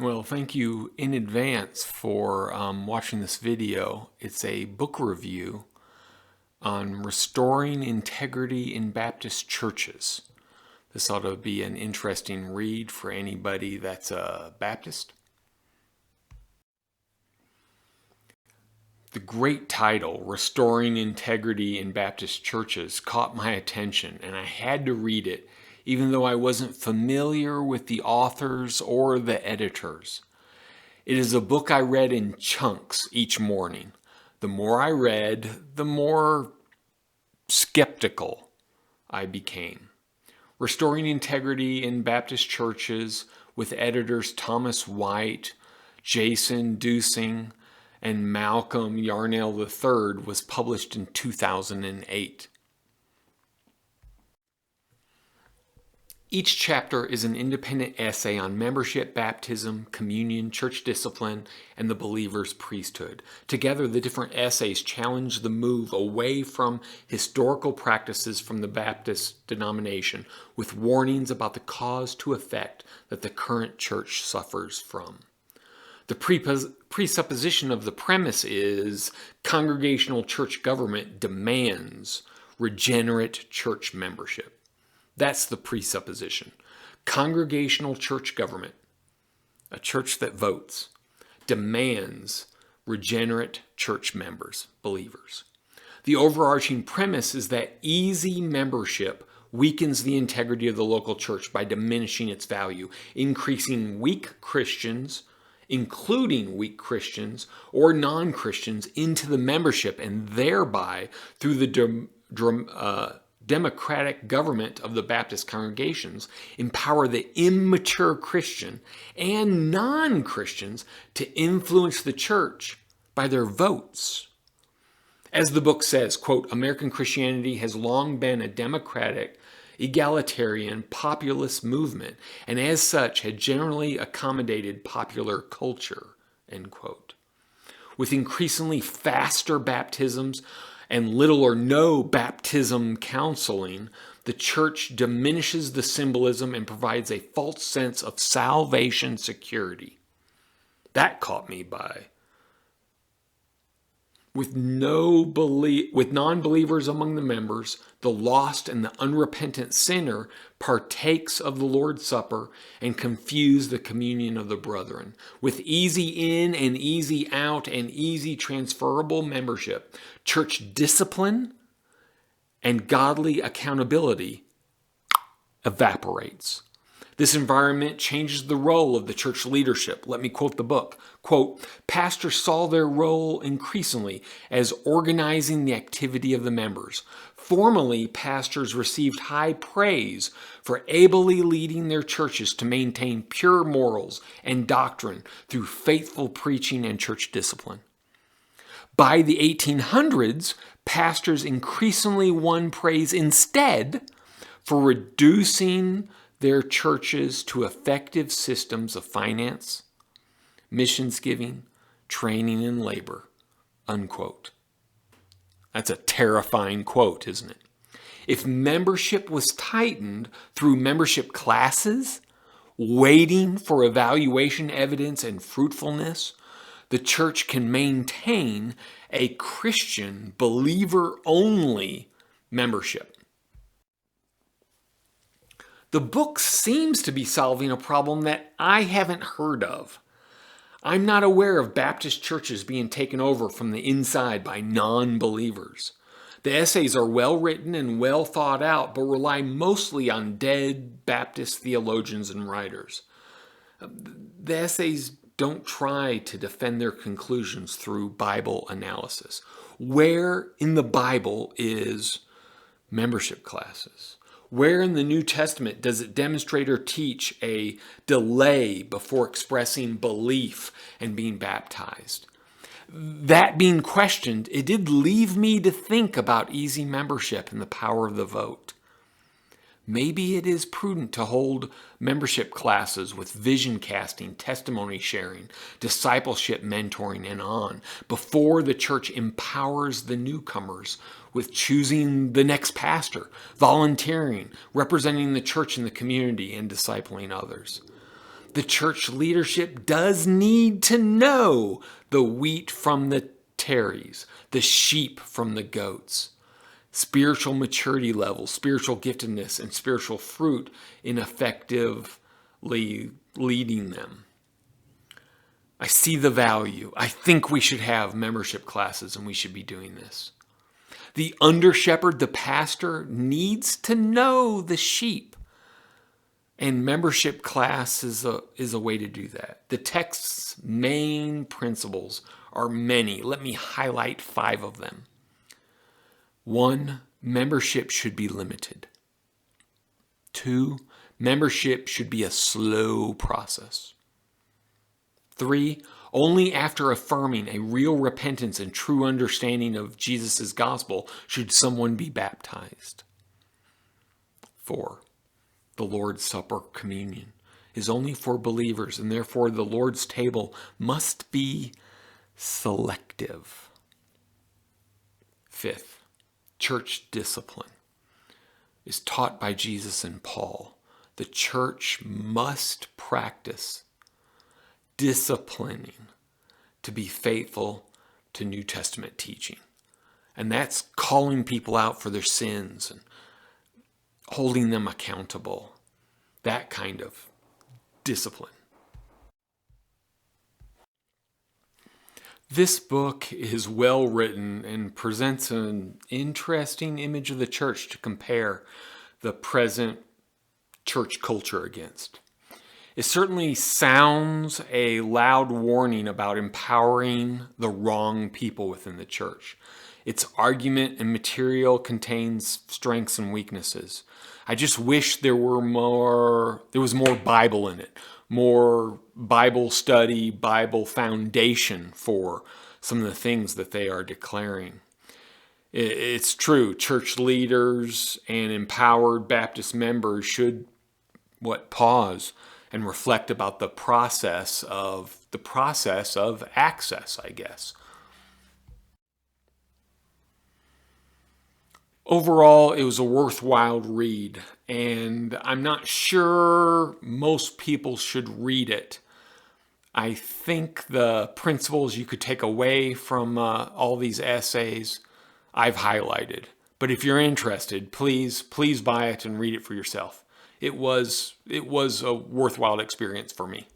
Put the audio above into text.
Well, thank you in advance for watching this video. It's a book review on restoring integrity in Baptist churches. This ought to be an interesting read for anybody that's a Baptist. The great title, Restoring Integrity in Baptist Churches, caught my attention, and I had to read it, even though I wasn't familiar with the authors or the editors. It is a book I read in chunks each morning. The more I read, the more skeptical I became. Restoring Integrity in Baptist Churches, with editors Thomas White, Jason Duesing, and Malcolm Yarnell III, was published in 2008. Each chapter is an independent essay on membership, baptism, communion, church discipline, and the believer's priesthood. Together, the different essays challenge the move away from historical practices from the Baptist denomination, with warnings about the cause to effect that the current church suffers from. The presupposition of the premise is congregational church government demands regenerate church membership. That's the presupposition. Congregational church government, a church that votes, demands regenerate church members, believers. The overarching premise is that easy membership weakens the integrity of the local church by diminishing its value, increasing weak Christians, including weak Christians or non-Christians, into the membership, and thereby, through the democratic government of the Baptist congregations, empower the immature Christian and non-Christians to influence the church by their votes. As the book says, quote, American Christianity has long been a democratic, egalitarian, populist movement, and as such had generally accommodated popular culture, end quote. With increasingly faster baptisms and little or no baptism counseling, the church diminishes the symbolism and provides a false sense of salvation security. That caught me by. With non-believers among the members, the lost and the unrepentant sinner partakes of the Lord's Supper and confuse the communion of the brethren. With easy in and easy out and easy transferable membership, church discipline and godly accountability evaporates. This environment changes the role of the church leadership. Let me quote the book. Quote, pastors saw their role increasingly as organizing the activity of the members. Formerly, pastors received high praise for ably leading their churches to maintain pure morals and doctrine through faithful preaching and church discipline. By the 1800s, pastors increasingly won praise instead for reducing their churches to effective systems of finance, missions giving, training, and labor, unquote. That's a terrifying quote, isn't it? If membership was tightened through membership classes, waiting for evaluation evidence and fruitfulness, the church can maintain a Christian, believer-only membership. The book seems to be solving a problem that I haven't heard of. I'm not aware of Baptist churches being taken over from the inside by non-believers. The essays are well written and well thought out, but rely mostly on dead Baptist theologians and writers. The essays don't try to defend their conclusions through Bible analysis. Where in the Bible is membership classes? Where in the New Testament does it demonstrate or teach a delay before expressing belief and being baptized? That being questioned, it did leave me to think about easy membership and the power of the vote. Maybe it is prudent to hold membership classes with vision casting, testimony sharing, discipleship mentoring, and on, before the church empowers the newcomers with choosing the next pastor, volunteering, representing the church in the community, and discipling others. The church leadership does need to know the wheat from the tares, the sheep from the goats, spiritual maturity levels, spiritual giftedness, and spiritual fruit in effectively leading them. I see the value. I think we should have membership classes, and we should be doing this. The under-shepherd, the pastor, needs to know the sheep. And membership class is a way to do that. The text's main principles are many. Let me highlight 5 of them. 1, membership should be limited. 2, membership should be a slow process. 3, only after affirming a real repentance and true understanding of Jesus' gospel should someone be baptized. 4, the Lord's Supper communion is only for believers, and therefore the Lord's table must be selective. 5th, church discipline is taught by Jesus and Paul. The church must practice disciplining to be faithful to New Testament teaching. And that's calling people out for their sins and holding them accountable. That kind of discipline. This book is well written and presents an interesting image of the church to compare the present church culture against. It certainly sounds a loud warning about empowering the wrong people within the church. Its argument and material contains strengths and weaknesses. I just wish there was more Bible in it, more Bible study, Bible foundation for some of the things that they are declaring. It's true, church leaders and empowered Baptist members should pause and reflect about the process of access, I guess. Overall, it was a worthwhile read, and I'm not sure most people should read it. I think the principles you could take away from all these essays I've highlighted. But if you're interested, please buy it and read it for yourself. It was a worthwhile experience for me.